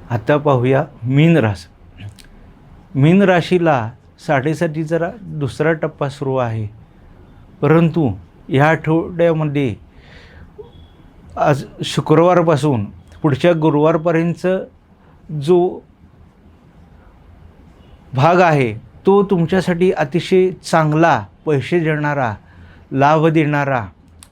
आता पाहूया मीन रास. मीन राशीला साडेसाती जरा दुसरा टप्पा सुरू आहे, परंतु या आठवड्यामध्ये आज शुक्रवारपासून पुढच्या गुरुवारपर्यंत जो भाग आहे तो तुमच्यासाठी अतिशय चांगला, पैसे देणारा, लाभ देणारा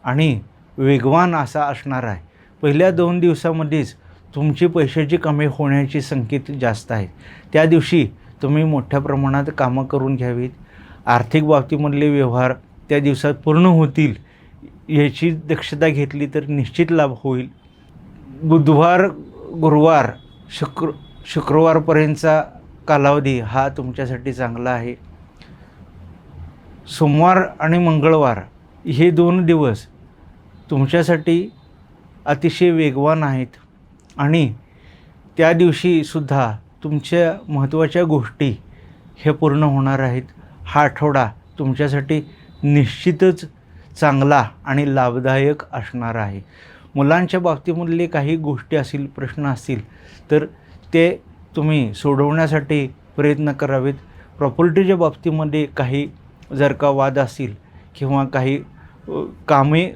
आणि वेगवान असा असणार आहे. पहिल्या 2 दिवसामध्येच तुमची पैशाची कमी होण्याचे संकेत जास्त आहेत. त्या दिवशी तुम्ही मोठ्या प्रमाणात कामं करून घ्यावीत. आर्थिक बाबतीमधले व्यवहार त्या दिवसात पूर्ण होतील याची दक्षता घेतली तर निश्चित लाभ होईल. बुधवार, गुरुवार, शुक्रवारपर्यंतचा कालावधी हा तुमच्यासाठी चांगला आहे. सोमवार आणि मंगळवार हे 2 दिवस तुमच्यासाठी अतिशय वेगवान आहेत आणि त्या दिवशीसुद्धा तुमच्या महत्त्वाच्या गोष्टी हे पूर्ण होणार आहेत. हा आठवडा तुमच्यासाठी निश्चितच चांगला आणि लाभदायक असणार आहे. मुलांच्या बाबतीमधले काही गोष्टी असतील, प्रश्न असतील तर ते तुम्ही सोडवण्यासाठी प्रयत्न करावेत. प्रॉपर्टीच्या बाबतीमध्ये काही जर का वाद असतील किंवा काही कामे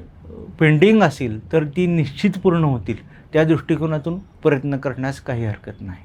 पेंडिंग असेल तर ती निश्चित पूर्ण होतील. त्या दृष्टिकोनातून प्रयत्न करण्यास काही हरकत नाही.